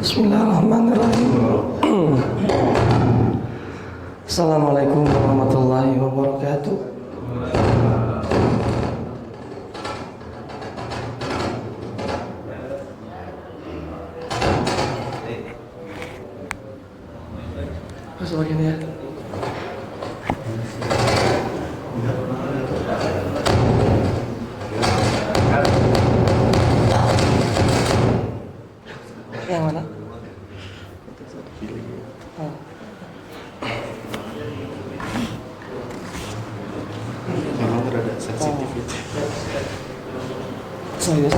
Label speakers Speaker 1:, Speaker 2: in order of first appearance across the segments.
Speaker 1: Bismillahirrahmanirrahim. Assalamualaikum warahmatullahi wabarakatuh. Masuk begini ya. Yang mana? Oh.
Speaker 2: Memang rada sensitif itu.
Speaker 1: Serius?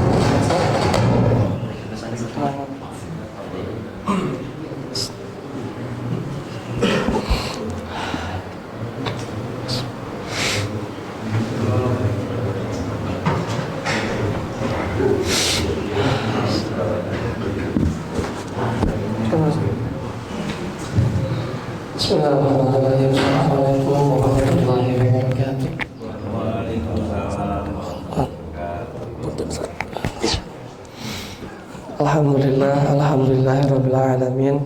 Speaker 1: Bismillahirrahmanirrahim. Assalamualaikum warahmatullahi wabarakatuh. Alhamdulillahirabbil alamin.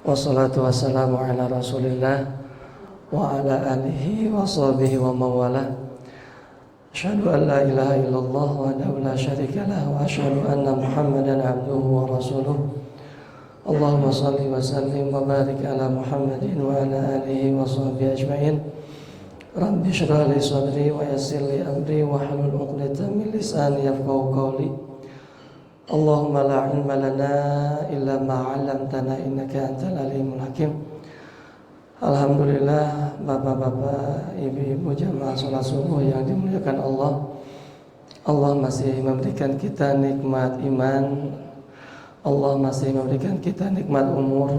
Speaker 1: Wassalatu wassalamu ala Rasulillah wa ala alihi wa sahbihi wa mawala. Asyhadu an la ilaha illallah wahdahu la syarika lah wa asyhadu anna Muhammadan abduhu wa rasuluh. Allahumma salli wa sallim wa barik ala Muhammadin wa ala alihi wa sahbihi ajma'in. Rabbi shrah li sadri wa yassir li amri wa hlul 'uqdatam min lisani yafqahu qawli. Allahumma la ilma lana illa ma 'allamtana innaka antal alimul hakim. Alhamdulillah, bapak-bapak, ibu-ibu jamaah salat subuh yang dimuliakan Allah. Allah masih memberikan kita nikmat iman. Allah masih memberikan kita nikmat umur.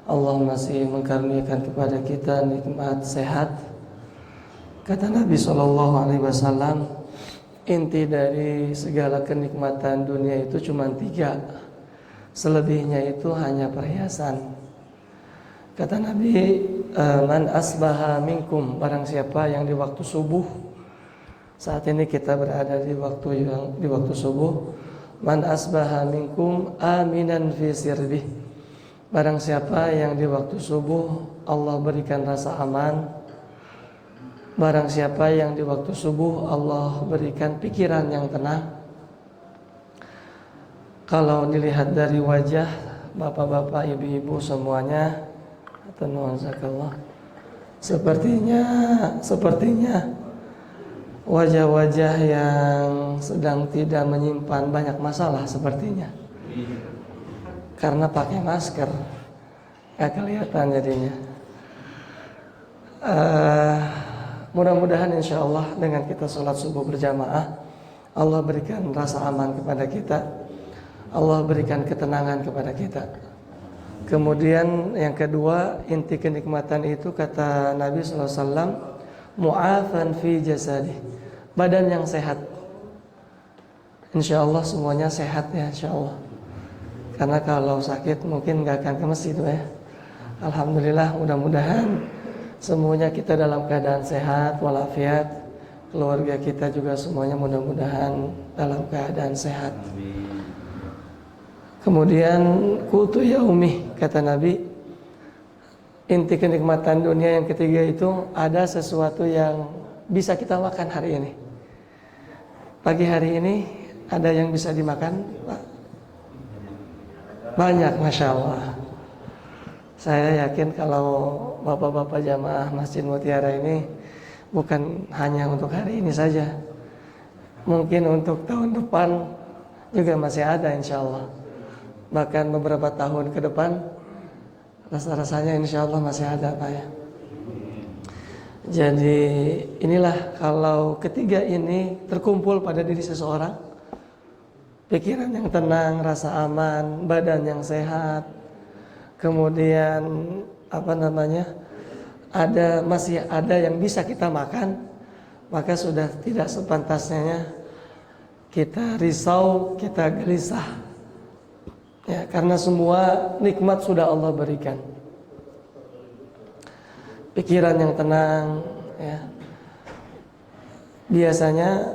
Speaker 1: Allah masih mengkaruniakan kepada kita nikmat sehat. Kata Nabi SAW, inti dari segala kenikmatan dunia itu cuma 3. Selebihnya itu hanya perhiasan. Kata Nabi, man asbaha minkum, barang siapa yang di waktu subuh. Saat ini kita berada di waktu subuh. Man asbaha minkum aminan fi sirbih, barang siapa yang di waktu subuh Allah berikan rasa aman. Barang siapa yang di waktu subuh Allah berikan pikiran yang tenang. Kalau dilihat dari wajah bapak-bapak, ibu-ibu semuanya, sepertinya wajah-wajah yang sedang tidak menyimpan banyak masalah sepertinya. Karena pakai masker, gak kelihatan jadinya. Mudah-mudahan insya Allah dengan kita sholat subuh berjamaah, Allah berikan rasa aman kepada kita, Allah berikan ketenangan kepada kita. Kemudian yang kedua, inti kenikmatan itu kata Nabi SAW, mu'afan fi jasadih, badan yang sehat. Insya Allah semuanya sehat ya, insya Allah. Karena kalau sakit mungkin gak akan ke masjid ya. Alhamdulillah, mudah-mudahan semuanya kita dalam keadaan sehat walafiat. Keluarga kita juga semuanya mudah-mudahan dalam keadaan sehat. Kemudian qutu yaumi, kata Nabi, inti kenikmatan dunia yang ketiga itu ada sesuatu yang bisa kita makan hari ini. Pagi hari ini ada yang bisa dimakan, Pak? Banyak, Masya Allah. Saya yakin kalau bapak-bapak jamaah Masjid Mutiara ini bukan hanya untuk hari ini saja, mungkin untuk tahun depan juga masih ada insya Allah. Bahkan beberapa tahun ke depan rasa-rasanya insya Allah masih ada, Pak ya. Jadi inilah kalau ketiga ini terkumpul pada diri seseorang, pikiran yang tenang, rasa aman, badan yang sehat, kemudian masih ada yang bisa kita makan, maka sudah tidak sepantasnya kita risau, kita gelisah. Ya, karena semua nikmat sudah Allah berikan. Pikiran yang tenang, ya. Biasanya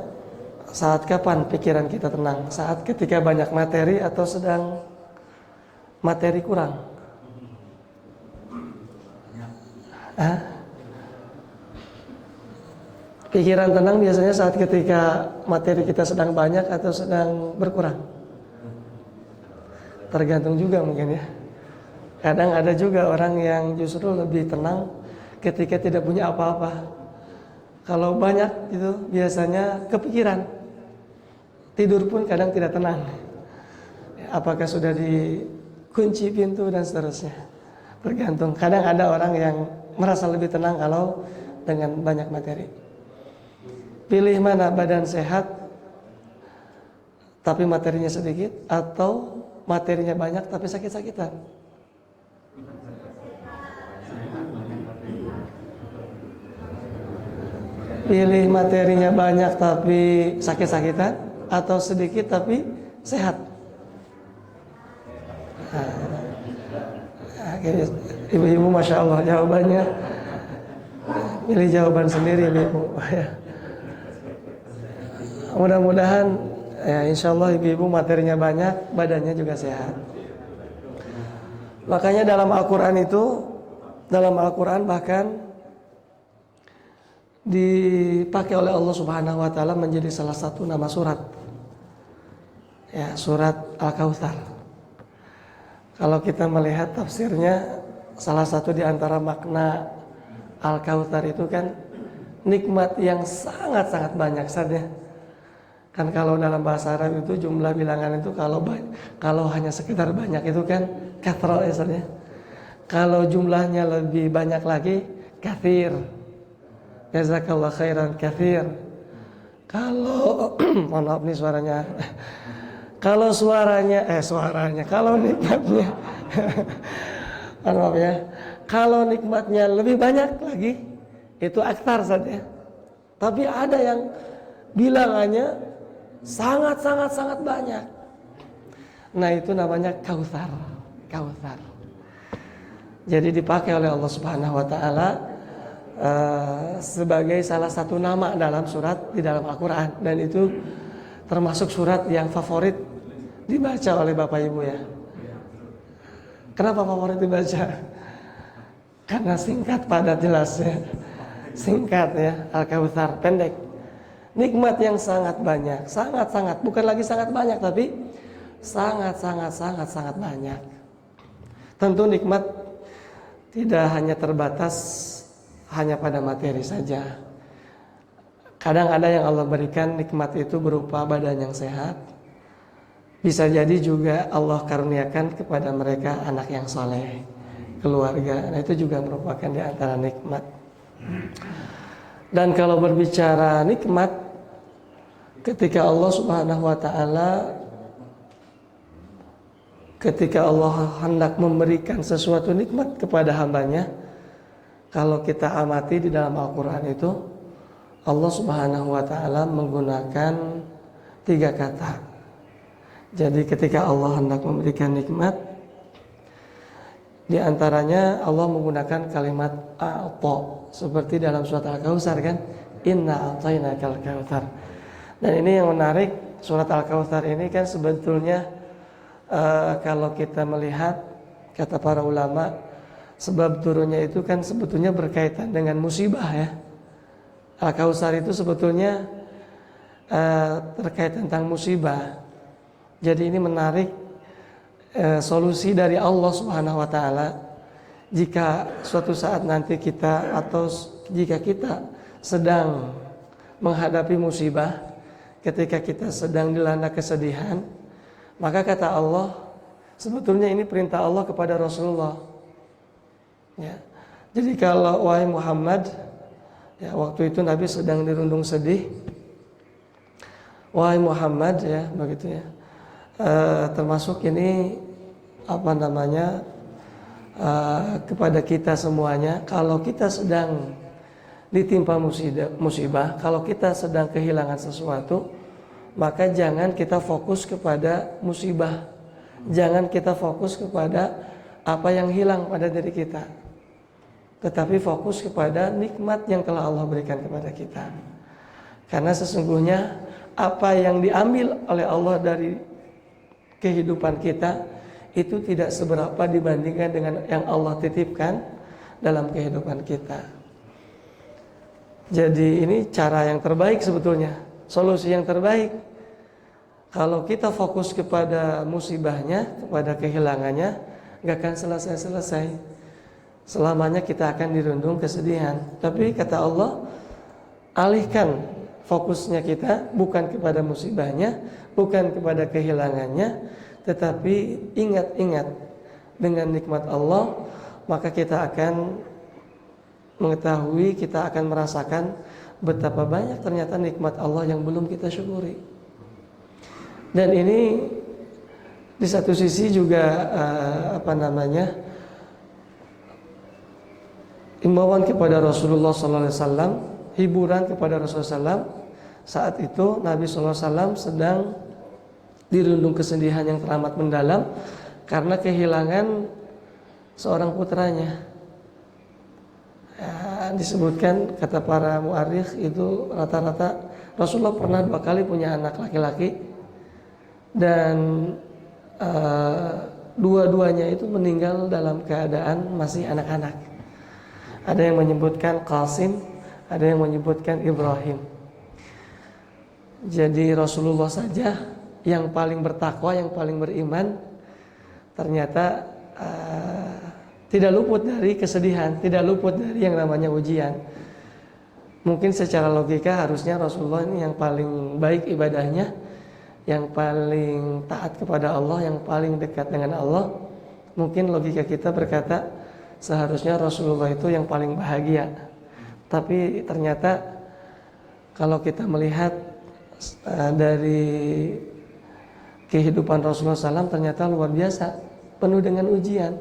Speaker 1: Saat kapan pikiran kita tenang? Saat ketika banyak materi atau sedang materi kurang? Pikiran tenang biasanya saat ketika materi kita sedang banyak atau sedang berkurang? Tergantung juga mungkin ya. Kadang ada juga orang yang justru lebih tenang ketika tidak punya apa-apa. Kalau banyak itu biasanya kepikiran. Tidur pun kadang tidak tenang. Apakah sudah dikunci pintu dan seterusnya. Tergantung. Kadang ada orang yang merasa lebih tenang kalau dengan banyak materi. Pilih mana, badan sehat tapi materinya sedikit, atau materinya banyak tapi sakit-sakitan? Pilih materinya banyak tapi sakit-sakitan, atau sedikit tapi sehat? Ibu-ibu Masya Allah jawabannya. Pilih jawaban sendiri ibu. Mudah-mudahan ya insya Allah ibu-ibu materinya banyak, badannya juga sehat. Makanya dalam Al-Quran bahkan dipakai oleh Allah Subhanahu Wa Taala menjadi salah satu nama surat. Ya, surat Al-Kautsar. Kalau kita melihat tafsirnya, salah satu di antara makna Al-Kautsar itu kan nikmat yang sangat-sangat banyak saja. Kan kalau dalam bahasa Arab itu jumlah bilangan itu kalau hanya sekedar banyak itu kan kathra ya. Kalau jumlahnya lebih banyak lagi kathir. Jazakallah khairan kathir. Kalau mohon maaf nih suaranya. Kalau kalau nikmatnya mohon maaf ya. Kalau nikmatnya lebih banyak lagi itu aktar saja. Tapi ada yang bilangannya sangat banyak. Nah, itu namanya Kautsar. Jadi dipakai oleh Allah Subhanahu Wa Taala sebagai salah satu nama dalam surat di dalam Al-Quran, dan itu termasuk surat yang favorit dibaca oleh Bapak Ibu ya. Kenapa favorit dibaca? Karena singkat, padat, jelas ya. Singkat ya, Al-Kautsar, pendek. Nikmat yang sangat banyak, sangat, bukan lagi sangat banyak, tapi sangat banyak. Tentu nikmat tidak hanya terbatas hanya pada materi saja. Kadang ada yang Allah berikan nikmat itu berupa badan yang sehat. Bisa jadi juga Allah karuniakan kepada mereka anak yang soleh, keluarga. Nah, itu juga merupakan di antara nikmat. Dan kalau berbicara nikmat, ketika Allah Subhanahu Wa Taala, ketika Allah hendak memberikan sesuatu nikmat kepada hambanya, kalau kita amati di dalam Al-Quran itu, Allah Subhanahu Wa Taala menggunakan 3 kata. Jadi ketika Allah hendak memberikan nikmat, di antaranya Allah menggunakan kalimat a'ta, seperti dalam surat Al-Kautsar kan, inna a'tainakal kautsar. Dan ini yang menarik, surat Al-Kautsar ini kan sebetulnya kalau kita melihat kata para ulama, sebab turunnya itu kan sebetulnya berkaitan dengan musibah ya. Al-Kautsar itu sebetulnya terkait tentang musibah. Jadi ini menarik solusi dari Allah Subhanahu Wa Taala. Jika suatu saat nanti kita atau jika kita sedang menghadapi musibah, ketika kita sedang dilanda kesedihan, maka kata Allah, sebetulnya ini perintah Allah kepada Rasulullah. Ya. Jadi kalau wahai Muhammad, ya waktu itu Nabi sedang dirundung sedih. Wahai Muhammad, ya begitu ya. Termasuk ini kepada kita semuanya, kalau kita sedang ditimpa musibah, kalau kita sedang kehilangan sesuatu, maka jangan kita fokus kepada musibah, jangan kita fokus kepada apa yang hilang pada diri kita, tetapi fokus kepada nikmat yang telah Allah berikan kepada kita. Karena sesungguhnya apa yang diambil oleh Allah dari kehidupan kita itu tidak seberapa dibandingkan dengan yang Allah titipkan dalam kehidupan kita. Jadi ini cara yang terbaik sebetulnya, solusi yang terbaik. Kalau kita fokus kepada musibahnya, kepada kehilangannya, gak akan selesai-selesai. Selamanya kita akan dirundung kesedihan. Tapi kata Allah, alihkan fokusnya kita bukan kepada musibahnya, bukan kepada kehilangannya, tetapi ingat-ingat dengan nikmat Allah, maka kita akan mengetahui, kita akan merasakan betapa banyak ternyata nikmat Allah yang belum kita syukuri. Dan ini di satu sisi juga imbauan kepada Rasulullah SAW, hiburan kepada Rasulullah SAW. Saat itu Nabi SAW sedang dirundung kesedihan yang teramat mendalam karena kehilangan seorang putranya. Disebutkan kata para muarikh itu rata-rata Rasulullah pernah 2 kali punya anak laki-laki dan dua-duanya itu meninggal dalam keadaan masih anak-anak. Ada yang menyebutkan Qasim, ada yang menyebutkan Ibrahim. Jadi Rasulullah saja yang paling bertakwa, yang paling beriman, ternyata tidak luput dari kesedihan, tidak luput dari yang namanya ujian. Mungkin secara logika harusnya Rasulullah ini yang paling baik ibadahnya, yang paling taat kepada Allah, yang paling dekat dengan Allah. Mungkin logika kita berkata seharusnya Rasulullah itu yang paling bahagia. Tapi ternyata kalau kita melihat dari kehidupan Rasulullah SAW ternyata luar biasa, penuh dengan ujian.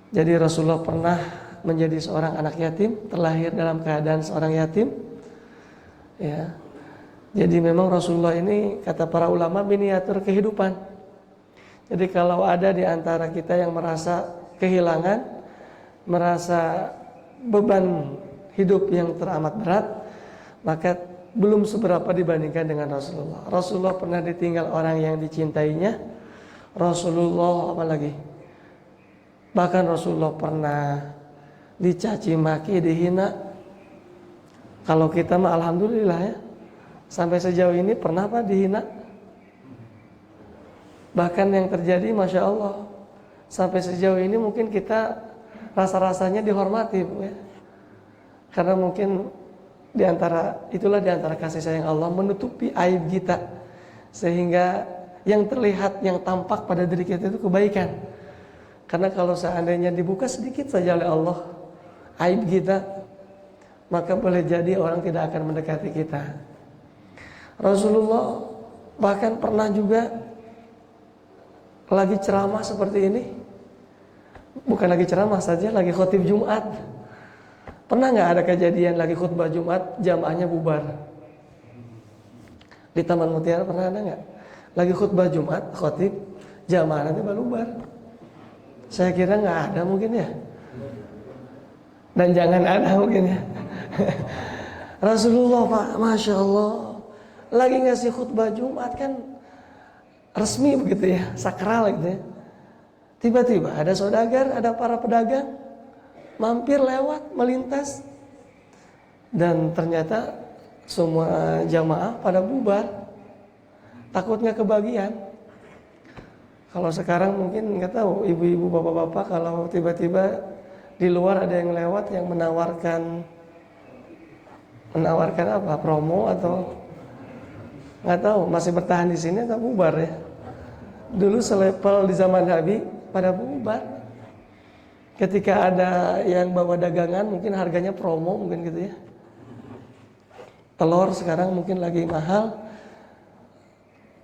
Speaker 1: Jadi Rasulullah pernah menjadi seorang anak yatim, terlahir dalam keadaan seorang yatim. Ya. Jadi memang Rasulullah ini kata para ulama miniatur kehidupan. Jadi kalau ada di antara kita yang merasa kehilangan, merasa beban hidup yang teramat berat, maka belum seberapa dibandingkan dengan Rasulullah. Rasulullah pernah ditinggal orang yang dicintainya. Rasulullah apalagi? Bahkan Rasulullah pernah dicaci maki, dihina. Kalau kita mah alhamdulillah ya. Sampai sejauh ini pernah apa dihina? Bahkan yang terjadi Masya Allah, sampai sejauh ini mungkin kita rasa-rasanya dihormati ya. Karena mungkin itulah diantara kasih sayang Allah menutupi aib kita, sehingga yang terlihat, yang tampak pada diri kita itu kebaikan. Karena kalau seandainya dibuka sedikit saja oleh Allah aib kita, maka boleh jadi orang tidak akan mendekati kita. Rasulullah bahkan pernah juga lagi ceramah seperti ini, bukan lagi ceramah saja, lagi khutbah Jumat. Pernah nggak ada kejadian lagi khutbah Jumat jamaahnya bubar? Di Taman Mutiara pernah ada nggak? Lagi khutbah Jumat, khutib jamaah nanti bubar. Saya kira nggak ada mungkin ya. Dan jangan ada mungkin ya. Rasulullah Pak, Masya Allah, lagi ngasih khutbah Jumat kan resmi begitu ya, sakral gitu ya. Tiba-tiba ada saudagar, ada para pedagang mampir lewat, melintas, dan ternyata semua jamaah pada bubar, takutnya kebagian. Kalau sekarang mungkin nggak tahu, ibu-ibu, bapak-bapak, kalau tiba-tiba di luar ada yang lewat yang menawarkan apa, promo atau nggak tahu, masih bertahan di sini atau bubar ya. Dulu selevel di zaman Nabi pada bubar. Ketika ada yang bawa dagangan mungkin harganya promo mungkin gitu ya. Telur sekarang mungkin lagi mahal,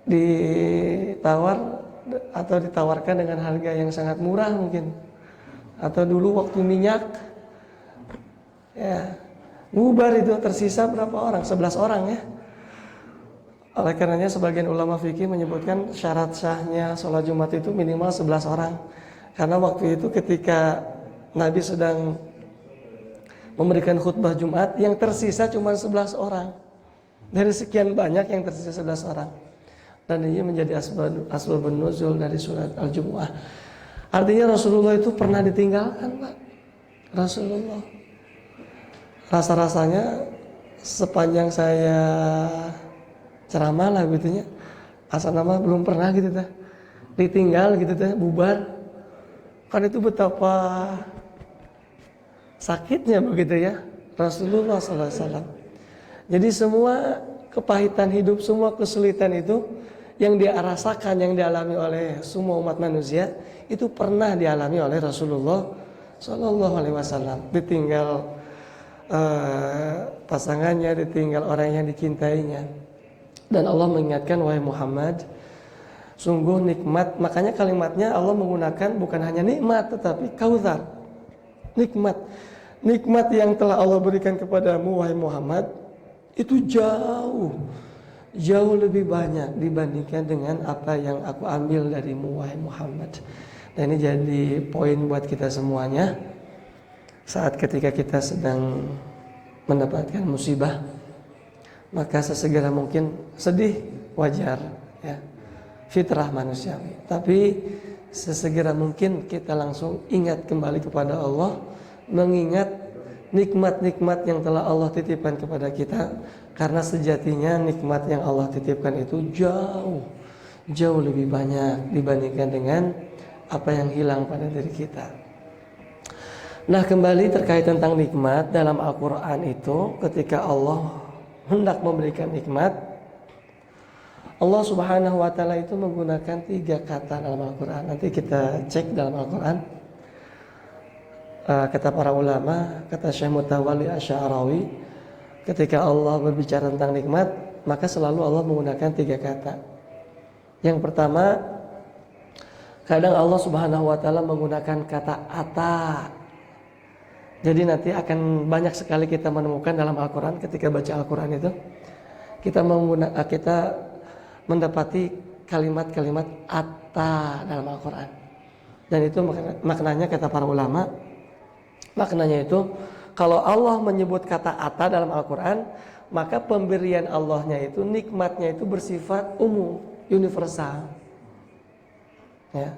Speaker 1: ditawar atau ditawarkan dengan harga yang sangat murah mungkin. Atau dulu waktu minyak ya, bubar itu tersisa berapa orang? 11 orang ya. Oleh karenanya sebagian ulama fikih menyebutkan syarat sahnya sholat Jumat itu minimal 11 orang. Karena waktu itu ketika Nabi sedang memberikan khutbah Jumat, yang tersisa cuma 11 orang. Dari sekian banyak yang tersisa 11 orang. Dan ini menjadi asbabun nuzul dari surat Al-Jumu'ah. Artinya Rasulullah itu pernah ditinggalkan, Pak. Rasulullah. Rasa-rasanya sepanjang saya ceramah lah gitu ya. Asal nama belum pernah gitu teh. Ditinggal gitu teh, bubar. Kan itu betapa sakitnya begitu ya. Rasulullah SAW. Jadi semua kepahitan hidup, semua kesulitan itu yang dia rasakan, yang dialami oleh semua umat manusia, itu pernah dialami oleh Rasulullah Sallallahu Alaihi Wasallam. Ditinggal pasangannya, ditinggal orang yang dicintainya. Dan Allah mengingatkan, wahai Muhammad, sungguh nikmat. Makanya kalimatnya Allah menggunakan bukan hanya nikmat, tetapi kautsar. Nikmat yang telah Allah berikan kepadamu, wahai Muhammad, itu jauh lebih banyak dibandingkan dengan apa yang aku ambil darimu, wahai Muhammad. Dan ini jadi poin buat kita semuanya. Saat ketika kita sedang mendapatkan musibah, maka sesegera mungkin sedih, wajar ya, fitrah manusiawi. Tapi sesegera mungkin kita langsung ingat kembali kepada Allah, mengingat nikmat-nikmat yang telah Allah titipkan kepada kita. Karena sejatinya nikmat yang Allah titipkan itu jauh lebih banyak dibandingkan dengan apa yang hilang pada diri kita. Nah, kembali terkait tentang nikmat dalam Al-Quran itu, ketika Allah hendak memberikan nikmat, Allah Subhanahu wa Ta'ala itu menggunakan 3 kata dalam Al-Quran. Nanti kita cek dalam Al-Quran. Kata para ulama, kata Syekh Mutawalli Asy'arawi, ketika Allah berbicara tentang nikmat, maka selalu Allah menggunakan 3 kata. Yang pertama, kadang Allah Subhanahu wa Ta'ala menggunakan kata ata. Jadi nanti akan banyak sekali kita menemukan dalam Al-Quran, ketika baca Al-Quran itu kita mendapati kalimat-kalimat ata dalam Al-Quran. Dan itu maknanya, kata para ulama, maknanya itu, kalau Allah menyebut kata ata dalam Al-Quran, maka pemberian Allahnya itu, nikmatnya itu bersifat umum, universal ya.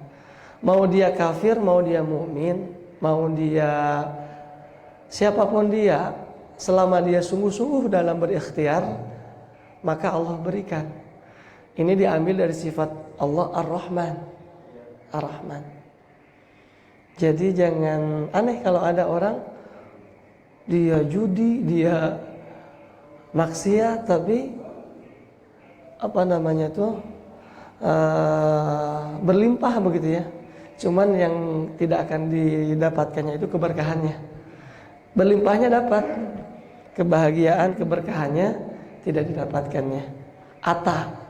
Speaker 1: Mau dia kafir, mau dia mukmin, mau dia siapapun dia, selama dia sungguh-sungguh dalam berikhtiar, maka Allah berikan. Ini diambil dari sifat Allah Ar-Rahman. Ar-Rahman. Jadi jangan aneh kalau ada orang dia judi, dia maksiat, tapi berlimpah begitu ya. Cuman yang tidak akan didapatkannya itu keberkahannya. Berlimpahnya dapat, kebahagiaan, keberkahannya tidak didapatkannya. Ata.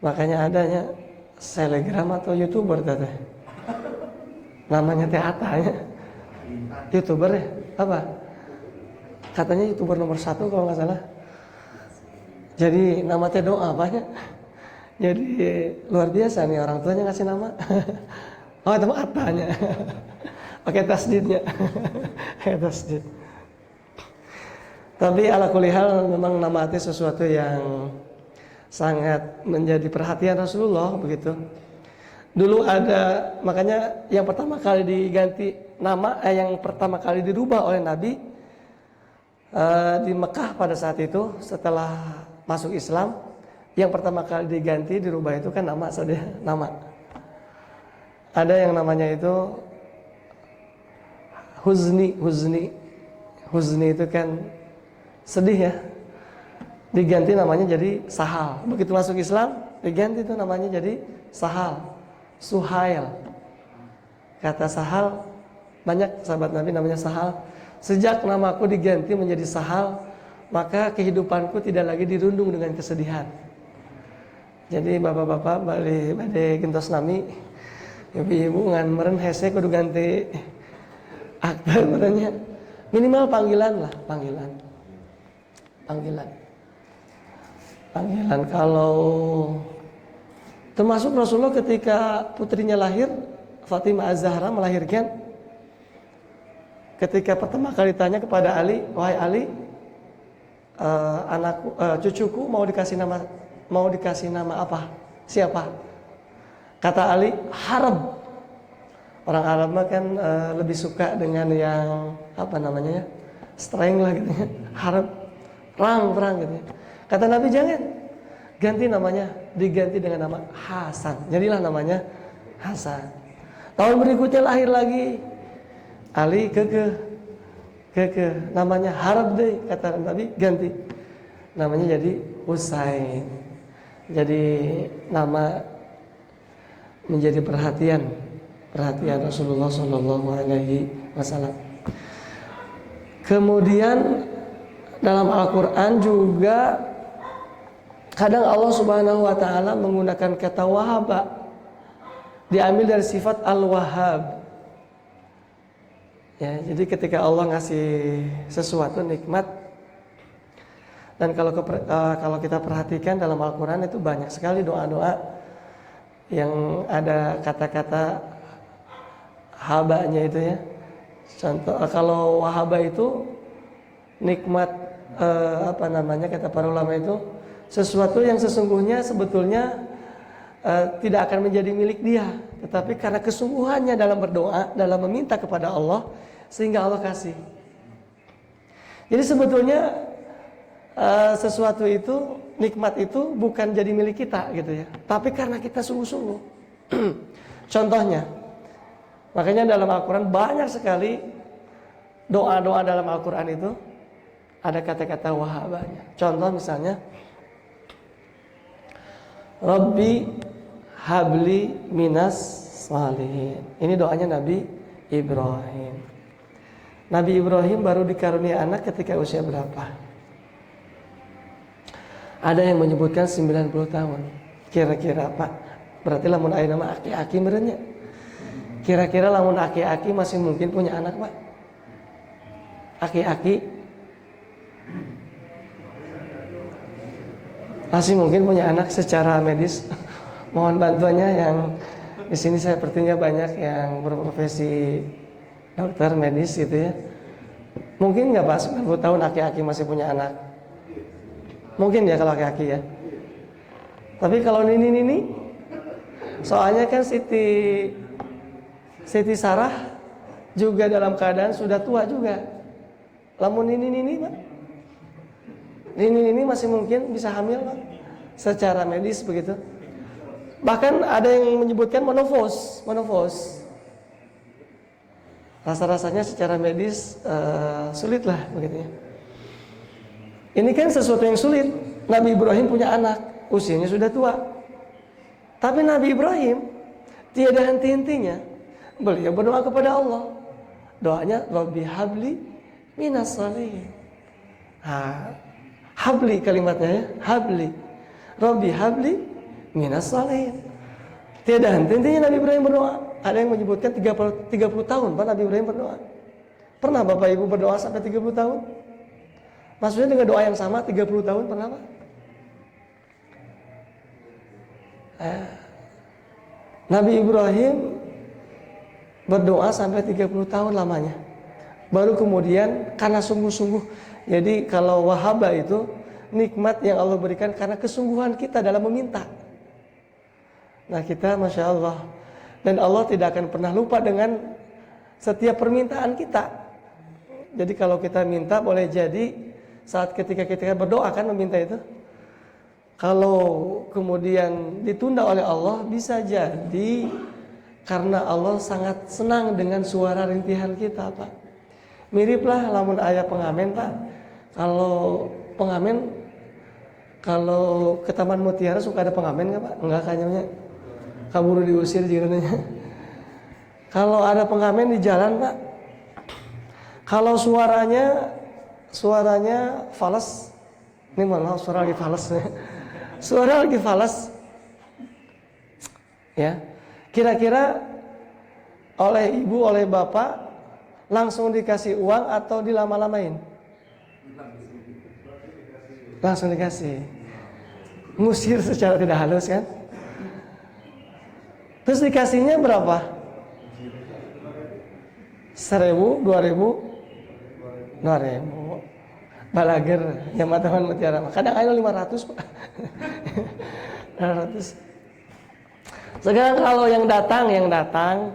Speaker 1: Makanya adanya Telegram atau YouTuber tadi. Namanya teh Atanya. YouTuber ya? Apa? Katanya YouTuber nomor 1 kalau nggak salah. Jadi nama teh doa banyak. Jadi luar biasa nih orang tuanya ngasih nama. Oh, itu mah Atanya. Pakai tasdidnya. Pakai tasdid. Tapi ala kulli hal memang nama itu sesuatu yang sangat menjadi perhatian Rasulullah begitu. Dulu ada, makanya yang pertama kali diganti nama, yang pertama kali dirubah oleh Nabi di Mekah pada saat itu setelah masuk Islam, yang pertama kali diganti dirubah itu kan nama saja, nama. Ada yang namanya itu Huzni itu kan sedih ya. Diganti namanya jadi Sahal. Begitu masuk Islam, diganti itu namanya jadi Sahal, Suhail. Kata Sahal, banyak sahabat Nabi namanya Sahal. Sejak namaku diganti menjadi Sahal, maka kehidupanku tidak lagi dirundung dengan kesedihan. Jadi bapak-bapak bade gentos nami, ibu-ibu ngan meren hese kudu ganti akbar katanya. Minimal panggilan lah, panggilan. Kalau termasuk Rasulullah ketika putrinya lahir, Fatimah Az-Zahra melahirkan, ketika pertama kali ditanya kepada Ali, wahai Ali, cucuku mau dikasih nama apa? Siapa? Kata Ali, Harb. Orang Arab mah kan lebih suka dengan yang apa namanya ya, strength lah gitu ya. Harb, perang gitu ya. Kata Nabi jangan, ganti namanya, diganti dengan nama Hasan. Jadilah namanya Hasan. Tahun berikutnya lahir lagi Ali, keke namanya Harb deh, kata Nabi ganti namanya jadi Husain. Jadi nama menjadi perhatian Rasulullah Shallallahu Alaihi Wasallam. Kemudian dalam Al-Quran juga kadang Allah Subhanahu Wa Taala menggunakan kata wahaba, diambil dari sifat Al-Wahhab. Ya, jadi ketika Allah ngasih sesuatu nikmat, dan kalau kita perhatikan dalam Al-Quran itu banyak sekali doa-doa yang ada kata-kata habanya itu ya. Contoh kalau wahaba itu nikmat, kata para ulama itu sesuatu yang sesungguhnya sebetulnya tidak akan menjadi milik dia, tetapi karena kesungguhannya dalam berdoa, dalam meminta kepada Allah, sehingga Allah kasih. Jadi sebetulnya sesuatu itu, nikmat itu bukan jadi milik kita gitu ya, tapi karena kita sungguh-sungguh. Contohnya, makanya dalam Al-Quran banyak sekali doa-doa dalam Al-Quran itu ada kata-kata wahabanya. Contoh misalnya, Rabbi habli minas salihin. Ini doanya Nabi Ibrahim. Nabi Ibrahim baru dikarunia anak ketika usia berapa? Ada yang menyebutkan 90 tahun. Kira-kira Pak, berarti lamun aya nama aki-aki merenya. Kira-kira lamun aki-aki masih mungkin punya anak Pak? Aki-aki masih mungkin punya anak secara medis. Mohon bantuannya, yang di sini saya sepertinya banyak yang berprofesi dokter medis gitu ya. Mungkin nggak Pak 90 tahun aki-aki masih punya anak? Mungkin ya kalau aki-aki ya. Tapi kalau nini, soalnya kan Siti Sarah juga dalam keadaan sudah tua juga. Lamun nini Pak, nini masih mungkin bisa hamil Pak, secara medis begitu. Bahkan ada yang menyebutkan menopause. Rasa-rasanya secara medis sulit lah begitu ya. Ini kan sesuatu yang sulit. Nabi Ibrahim punya anak, usianya sudah tua. Tapi Nabi Ibrahim tiada henti-hentinya beliau berdoa kepada Allah. Doanya Rabbi habli minas salihin. Habli kalimatnya ya, habli. Rabbi habli minas salihin. Tiada henti-hentinya Nabi Ibrahim berdoa. Ada yang menyebutkan 30 tahun Pak Nabi Ibrahim berdoa. Pernah Bapak Ibu berdoa sampai 30 tahun? Maksudnya dengan doa yang sama 30 tahun pernah Pak? Nabi Ibrahim berdoa sampai 30 tahun lamanya. Baru kemudian karena sungguh-sungguh. Jadi kalau wahaba itu nikmat yang Allah berikan karena kesungguhan kita dalam meminta. Nah kita Masya Allah. Dan Allah tidak akan pernah lupa dengan setiap permintaan kita. Jadi kalau kita minta, boleh jadi saat ketika kita berdoa kan meminta itu, kalau kemudian ditunda oleh Allah, bisa jadi karena Allah sangat senang dengan suara rintihan kita Pak. Miriplah lamun aya pengamen Pak. Kalau pengamen, kalau ke Taman Mutiara suka ada pengamen nggak Pak? Enggak kayaknya. Kaburu diusir jiranya. Kalau ada pengamen di jalan Pak, kalau suaranya fals, ini mohon maaf suara lagi fals ya. Suara lagi fals, ya. Kira-kira oleh ibu, oleh bapak langsung dikasih uang atau dilama-lamain? Langsung dikasih. Ngusir secara tidak halus kan? Terus dikasihnya berapa? 1.000, 2.000, 2.000. balager Jamaah Taman Mutiara. Kadang ayo 500 Pak. 500. Sekarang kalau yang datang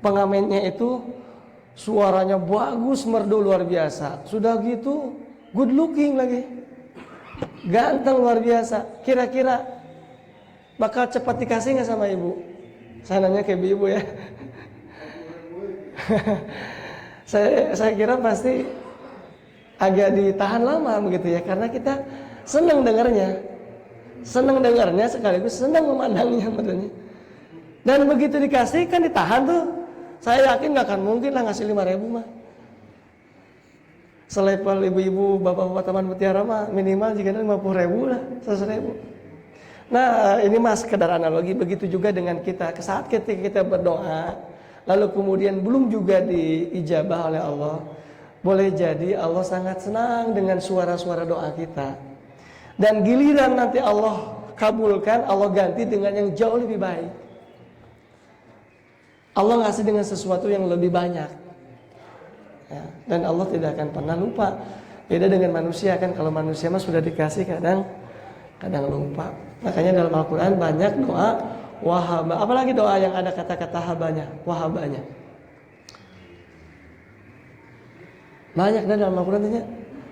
Speaker 1: pengamennya itu suaranya bagus, merdu luar biasa. Sudah gitu good looking lagi. Ganteng luar biasa. Kira-kira bakal cepat dikasih nggak sama ibu? Saya nanya ke ibu ya. saya kira pasti agak ditahan lama begitu ya, karena kita senang dengarnya sekaligus senang memandangnya benernya. Dan begitu dikasih kan ditahan tuh, saya yakin nggak akan mungkin lah ngasih 5.000 mah. Selevel ibu-ibu bapak-bapak Taman Mutiara mah minimal jika 50.000 lah, 100.000. Nah ini mas sekedar analogi, begitu juga dengan kita. Saat ketika kita berdoa lalu kemudian belum juga diijabah oleh Allah, boleh jadi Allah sangat senang dengan suara-suara doa kita. Dan giliran nanti Allah kabulkan, Allah ganti dengan yang jauh lebih baik. Allah ngasih dengan sesuatu yang lebih banyak ya, dan Allah tidak akan pernah lupa. Beda dengan manusia kan, kalau manusia mah sudah dikasih kadang lupa. Makanya dalam Al-Quran banyak doa wahaba, apalagi doa yang ada kata-kata habanya, wahabanya. Banyak dan dalam Al-Quran tanya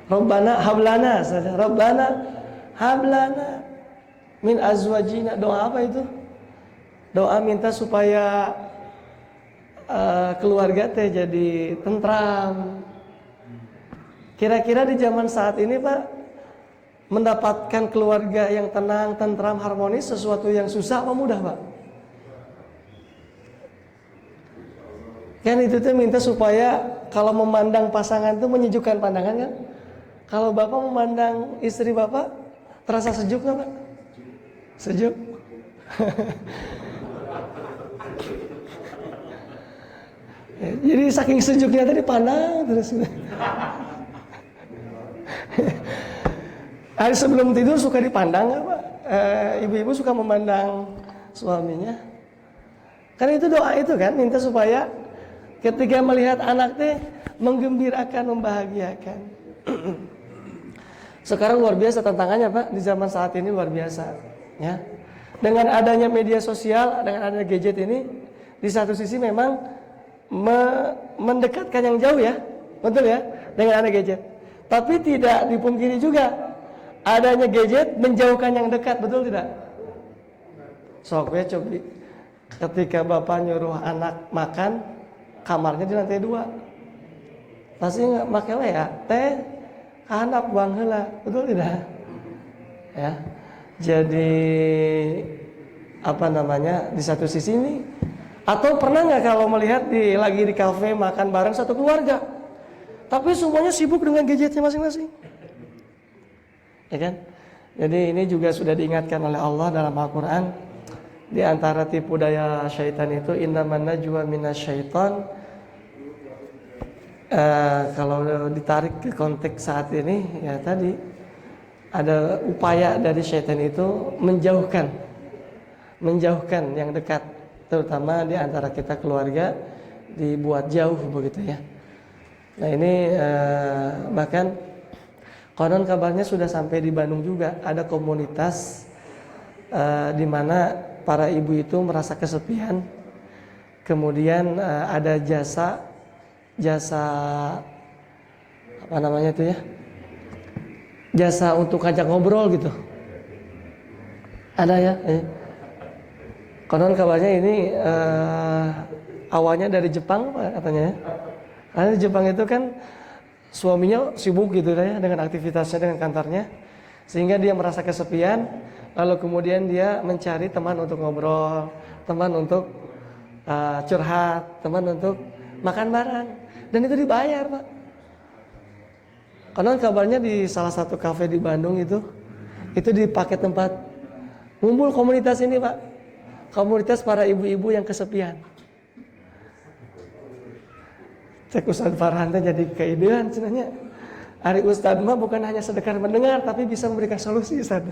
Speaker 1: Rabbana hablana, Rabbana hablana min azwajina. Doa apa itu? Doa minta supaya keluarga teh jadi tentram. Kira-kira di zaman saat ini Pak, mendapatkan keluarga yang tenang, tentram, harmonis sesuatu yang susah apa mudah Pak? Kan itu tuh minta supaya kalau memandang pasangan itu menyejukkan pandangan kan? Kalau Bapak memandang istri Bapak terasa sejuk nggak Pak? Sejuk. Jadi saking sejuknya tadi pandang terus. Hari sebelum tidur suka dipandang nggak Pak? Ibu-ibu suka memandang suaminya. Kan itu doa itu kan, minta supaya ketika melihat anak teh menggembirakan, membahagiakan. Sekarang luar biasa tantangannya Pak, di zaman saat ini luar biasa ya. Dengan adanya media sosial, dengan adanya gadget ini, di satu sisi memang mendekatkan yang jauh ya, betul ya, dengan adanya gadget. Tapi tidak dipungkiri juga adanya gadget menjauhkan yang dekat, betul tidak? Sok ya coba, ketika bapak nyuruh anak makan, kamarnya di lantai 2, pasti nggak pakai ya, teh anak buang heula, betul tidak? Ya, jadi apa namanya, di satu sisi ini. Atau pernah nggak kalau melihat lagi di kafe makan bareng satu keluarga, tapi semuanya sibuk dengan gadgetnya masing-masing, ya kan? Jadi ini juga sudah diingatkan oleh Allah dalam Al-Quran. Di antara tipu daya syaitan itu innaman najwa minasyaitan. Kalau ditarik ke konteks saat ini, ya tadi ada upaya dari syaitan itu menjauhkan yang dekat, terutama di antara kita keluarga dibuat jauh begitu ya. Nah ini bahkan konon kabarnya sudah sampai di Bandung juga ada komunitas di mana para ibu itu merasa kesepian, kemudian ada jasa apa namanya itu ya, jasa untuk ajak ngobrol gitu, ada ya. Konon kabarnya ini awalnya dari Jepang Pak, katanya ya. Karena di Jepang itu kan suaminya sibuk gitu ya dengan aktivitasnya, dengan kantornya, sehingga dia merasa kesepian, lalu kemudian dia mencari teman untuk ngobrol, teman untuk curhat, teman untuk makan bareng, dan itu dibayar Pak. Konon kabarnya di salah satu kafe di Bandung itu dipakai tempat ngumpul komunitas ini Pak. Komunitas para ibu-ibu yang kesepian. Cek Ustadz Farhan jadi keidean sebenarnya. Ari Ustadz mah bukan hanya sekedar mendengar, tapi bisa memberikan solusi Ustadz.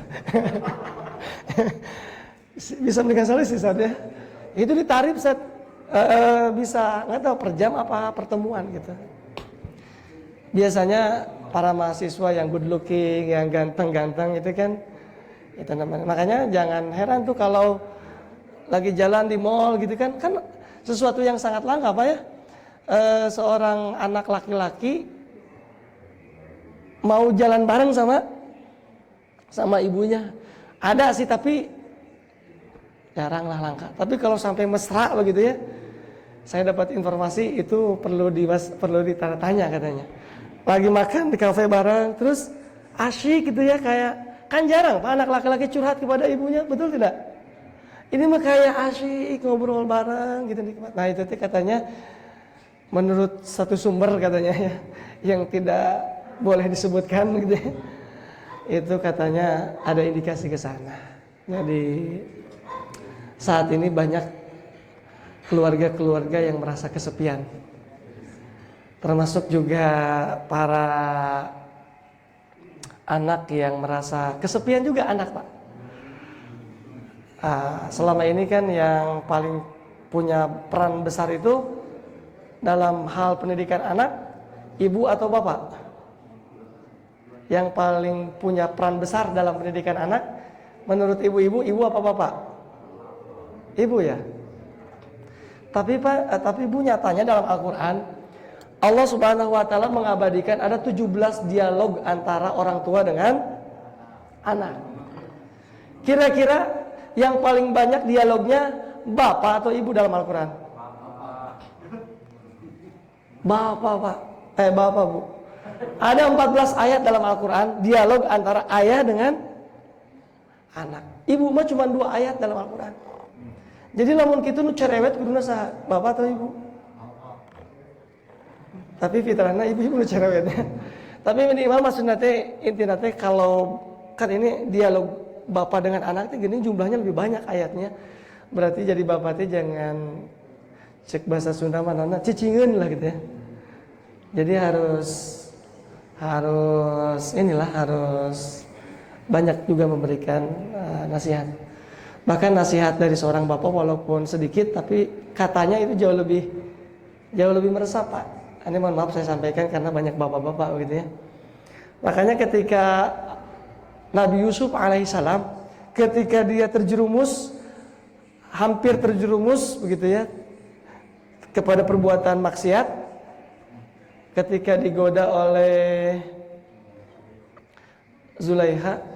Speaker 1: Bisa memberikan solusi Ustadz ya. Itu ditarif Ustadz, bisa nggak tahu per jam apa pertemuan gitu. Biasanya para mahasiswa yang good looking, yang ganteng-ganteng itu kan, itu namanya. Makanya jangan heran tuh kalau lagi jalan di mall gitu kan sesuatu yang sangat langka Pak ya. Seorang anak laki-laki mau jalan bareng sama ibunya. Ada sih tapi jarang lah, langka. Tapi kalau sampai mesra begitu ya, saya dapat informasi itu perlu ditanya katanya. Lagi makan di kafe bareng, terus asyik gitu ya, kayak kan jarang Pak anak laki-laki curhat kepada ibunya, betul tidak? Ini mah kayak asyik ngobrol bareng gitu nikmat. Nah itu katanya menurut satu sumber katanya ya, yang tidak boleh disebutkan gitu ya, itu katanya ada indikasi ke sana. Jadi saat ini banyak keluarga-keluarga yang merasa kesepian, termasuk juga para anak yang merasa kesepian juga anak Pak. Selama ini kan yang paling punya peran besar itu dalam hal pendidikan anak, ibu atau bapak? Yang paling punya peran besar dalam pendidikan anak menurut ibu-ibu, ibu apa bapak? Ibu ya. Tapi Bu, nyatanya dalam Al-Quran Allah Subhanahu wa Ta'ala mengabadikan ada 17 dialog antara orang tua dengan anak. Kira-kira yang paling banyak dialognya bapak atau ibu dalam Al-Quran? Bapak Pak. Bapak Bu. Ada 14 ayat dalam Al-Quran dialog antara ayah dengan anak. Ibu mah cuma 2 ayat dalam Al-Quran. Jadi lamun kitu nu cerewet kuduna saha? Bapak atau ibu? Tapi fitrahna ibu-ibu nu cerewetnya. Tapi minimal maksudna teh intina teh kalau kan ini dialog bapak dengan anak teh gini jumlahnya lebih banyak ayatnya. Berarti jadi bapak teh jangan cek bahasa Sunda manana cicingeun lah gitu ya. Jadi harus banyak juga memberikan nasihat. Bahkan nasihat dari seorang bapak walaupun sedikit tapi katanya itu jauh lebih meresap Pak. Ini mohon maaf saya sampaikan karena banyak bapak-bapak gitu ya. Makanya ketika Nabi Yusuf alaihissalam ketika dia hampir terjerumus begitu ya kepada perbuatan maksiat, ketika digoda oleh Zulaiha,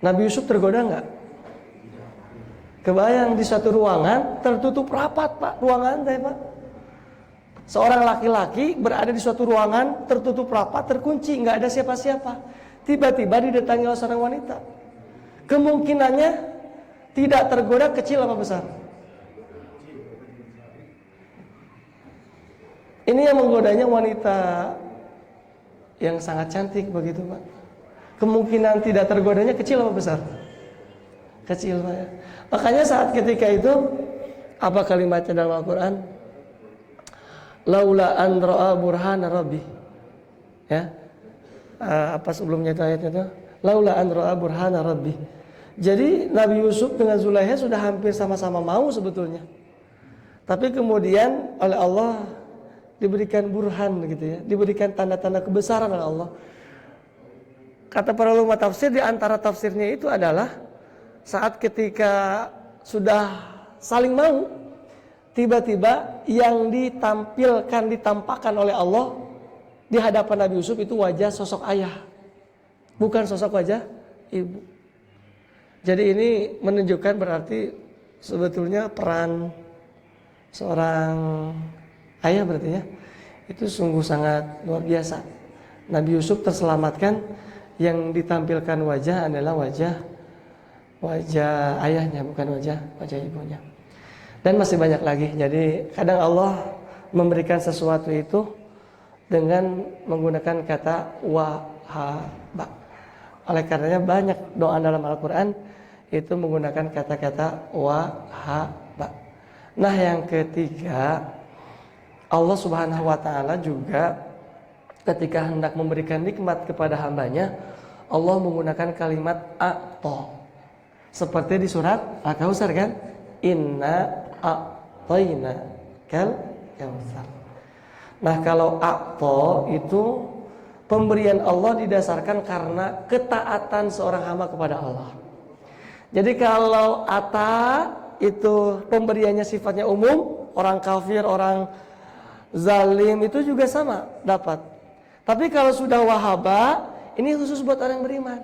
Speaker 1: Nabi Yusuf tergoda enggak? Kebayang di suatu ruangan tertutup rapat Pak, ruangan teh Pak. Seorang laki-laki berada di suatu ruangan tertutup rapat, terkunci, enggak ada siapa-siapa. Tiba-tiba didatangi oleh seorang wanita. Kemungkinannya tidak tergoda kecil apa besar? Ini yang menggodanya wanita yang sangat cantik begitu Pak. Kemungkinan tidak tergodanya kecil apa besar? Kecil Pak ya. Makanya saat ketika itu apa kalimatnya dalam Al-Quran? Laula an ra'a burhana rabbi. Ya. Apa sebelumnya itu ayatnya itu? Laula an ra'a burhana rabbi. Jadi Nabi Yusuf dengan Zulaiha sudah hampir sama-sama mau sebetulnya. Tapi kemudian oleh Allah diberikan burhan gitu ya, diberikan tanda-tanda kebesaran oleh Allah. Kata para ulama tafsir, di antara tafsirnya itu adalah saat ketika sudah saling mau, tiba-tiba yang ditampakkan oleh Allah di hadapan Nabi Yusuf itu wajah sosok ayah, bukan sosok wajah ibu. Jadi ini menunjukkan berarti sebetulnya peran seorang ayah berarti ya, itu sungguh sangat luar biasa. Nabi Yusuf terselamatkan, yang ditampilkan wajah adalah wajah ayahnya, bukan wajah ibunya. Dan masih banyak lagi. Jadi kadang Allah memberikan sesuatu itu dengan menggunakan kata wahaba. Oleh karenanya banyak doa dalam Al-Quran itu menggunakan kata-kata wahaba. Nah yang ketiga, Allah Subhanahu wa Ta'ala juga ketika hendak memberikan nikmat kepada hambanya, Allah menggunakan kalimat a'ta. Seperti di surat Al-Kautsar kan, inna a'tayna kal kautsar. Nah, kalau a'ta itu pemberian Allah didasarkan karena ketaatan seorang hamba kepada Allah. Jadi kalau ata itu pemberiannya sifatnya umum, orang kafir, orang zalim itu juga sama dapat. Tapi kalau sudah wahaba, ini khusus buat orang yang beriman.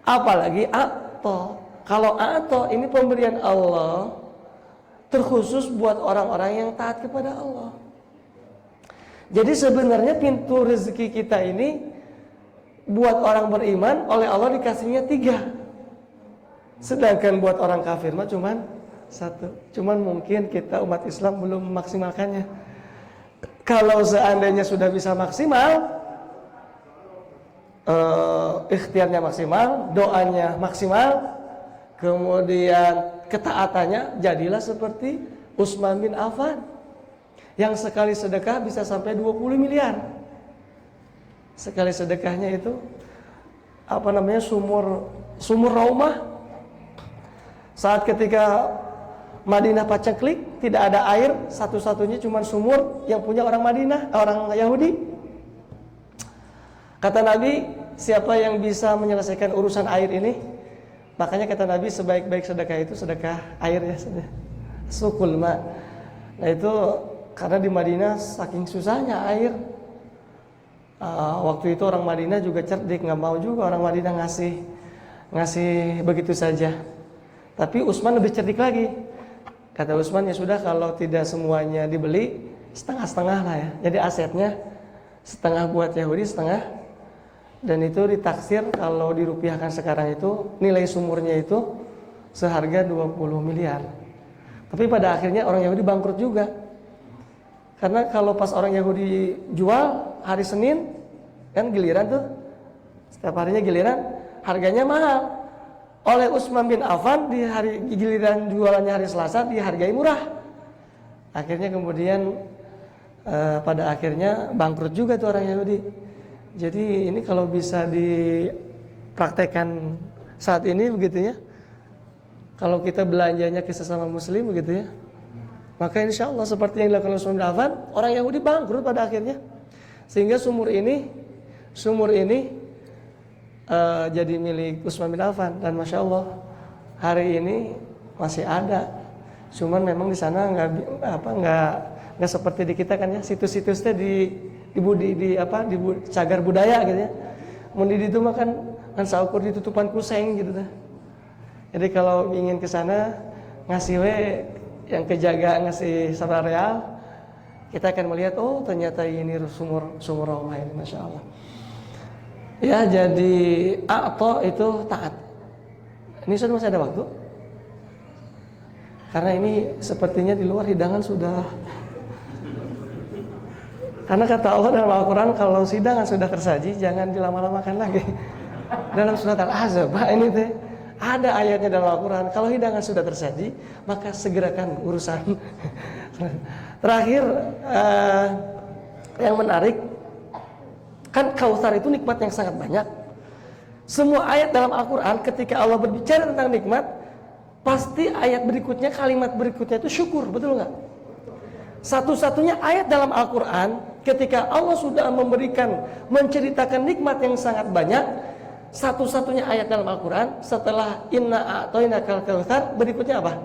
Speaker 1: Apalagi a'ta. Kalau a'ta ini pemberian Allah terkhusus buat orang-orang yang taat kepada Allah. Jadi sebenarnya pintu rezeki kita ini buat orang beriman oleh Allah dikasihnya 3. Sedangkan buat orang kafir mah cuman 1. Cuman mungkin kita umat Islam belum memaksimalkannya. Kalau seandainya sudah bisa maksimal, ikhtiarnya maksimal, doanya maksimal, kemudian ketaatannya jadilah seperti Utsman bin Affan yang sekali sedekah bisa sampai 20 miliar. Sekali sedekahnya itu sumur raumah. Saat ketika Madinah paceklik, tidak ada air, satu-satunya cuma sumur yang punya orang Madinah, orang Yahudi. Kata Nabi, siapa yang bisa menyelesaikan urusan air ini? Makanya kata Nabi, sebaik-baik sedekah itu sedekah air ya, sukul ma. Nah itu karena di Madinah saking susahnya air. Waktu itu orang Madinah juga cerdik, nggak mau juga orang Madinah ngasih begitu saja. Tapi Utsman lebih cerdik lagi. Kata Utsman, ya sudah kalau tidak semuanya dibeli, setengah-setengah lah ya. Jadi asetnya setengah buat Yahudi, setengah. Dan itu ditaksir kalau dirupiahkan sekarang itu nilai sumurnya itu seharga 20 miliar. Tapi pada akhirnya orang Yahudi bangkrut juga. Karena kalau pas orang Yahudi jual hari Senin, kan giliran tuh, setiap harinya giliran, harganya mahal. Oleh Utsman bin Affan di hari giliran jualannya hari Selasa dihargai murah. Akhirnya kemudian pada akhirnya bangkrut juga tuh orang Yahudi. Jadi ini kalau bisa dipraktekkan saat ini begitu ya. Kalau kita belanjanya ke sesama muslim begitu ya. Maka insya Allah seperti yang dilakukan Utsman bin Affan, orang Yahudi bangkrut pada akhirnya. Sehingga sumur ini jadi milik Utsman bin Affan. Dan Masya Allah hari ini masih ada. Cuman memang di sana nggak seperti di kita kan ya, situs-situsnya di cagar budaya gitu ya. Mendidih itu makan saukur ditutupan kuseng gitu dah. Jadi kalau ingin ke sana ngasih yang kejaga ngasih 1 real, kita akan melihat oh ternyata ini sumur Allah ini, Masya Allah. Ya, jadi a'ta itu taat. Ini sudah masih ada waktu? Karena ini sepertinya di luar hidangan sudah. Karena kata Allah dalam Al-Quran, kalau hidangan sudah tersaji jangan dilama-lamakan lagi. Dalam surat Al-Ahzab ini teh ada ayatnya dalam Al-Quran, kalau hidangan sudah tersaji maka segerakan urusan. Terakhir yang menarik, kan Kautsar itu nikmat yang sangat banyak. Semua ayat dalam Al-Quran ketika Allah berbicara tentang nikmat, pasti ayat berikutnya, kalimat berikutnya itu syukur, betul nggak? Satu-satunya ayat dalam Al-Quran ketika Allah sudah menceritakan nikmat yang sangat banyak, satu-satunya ayat dalam Al-Quran setelah inna a'tainakal kautsar berikutnya apa?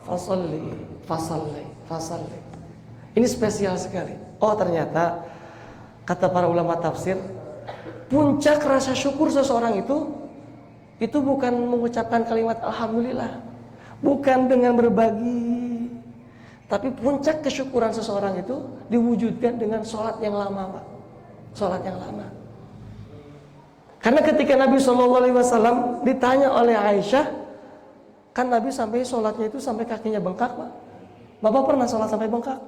Speaker 1: Fasalli. Ini spesial sekali. Oh ternyata kata para ulama tafsir, puncak rasa syukur seseorang itu bukan mengucapkan kalimat alhamdulillah, bukan dengan berbagi, tapi puncak kesyukuran seseorang itu diwujudkan dengan sholat yang lama, Pak. Sholat yang lama. Karena ketika Nabi SAW ditanya oleh Aisyah, kan Nabi sampai sholatnya itu sampai kakinya bengkak, Pak. Bapak pernah sholat sampai bengkak?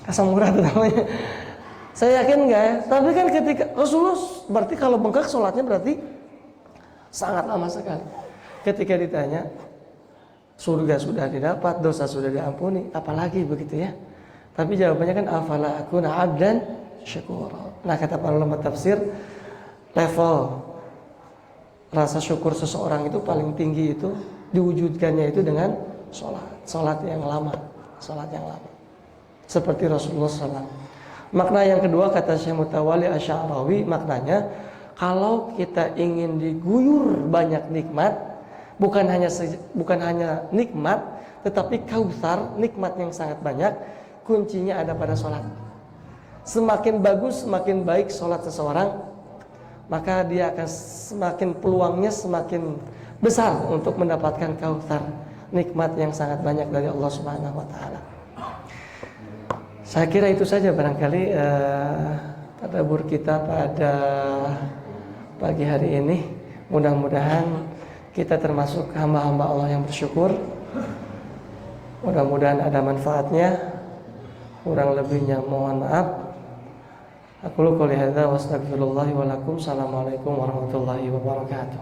Speaker 1: Asam urat itu namanya. Saya yakin enggak ya? Tapi kan ketika Rasulullah, berarti kalau bengkak sholatnya berarti sangat lama sekali. Ketika ditanya, surga sudah didapat, dosa sudah diampuni, apalagi begitu ya. Tapi jawabannya kan afala akuna abdan syakura. Nah kata para ulama tafsir, level rasa syukur seseorang itu paling tinggi itu diwujudkannya itu dengan Sholat yang lama. Seperti Rasulullah SAW. Makna yang kedua kata Syekh Mutawalli Asy'arawi, maknanya kalau kita ingin diguyur banyak nikmat, bukan hanya nikmat, tetapi kautsar, nikmat yang sangat banyak, kuncinya ada pada sholat. Semakin bagus, semakin baik sholat seseorang, maka dia akan semakin peluangnya semakin besar untuk mendapatkan kautsar, nikmat yang sangat banyak dari Allah Subhanahu wa taala. Saya kira itu saja barangkali tadabbur kita pada pagi hari ini. Mudah-mudahan kita termasuk hamba-hamba Allah yang bersyukur. Mudah-mudahan ada manfaatnya. Kurang lebihnya mohon maaf. Aku qouli hadza wa astaghfirullahi wa lakum. Assalamualaikum warahmatullahi wabarakatuh.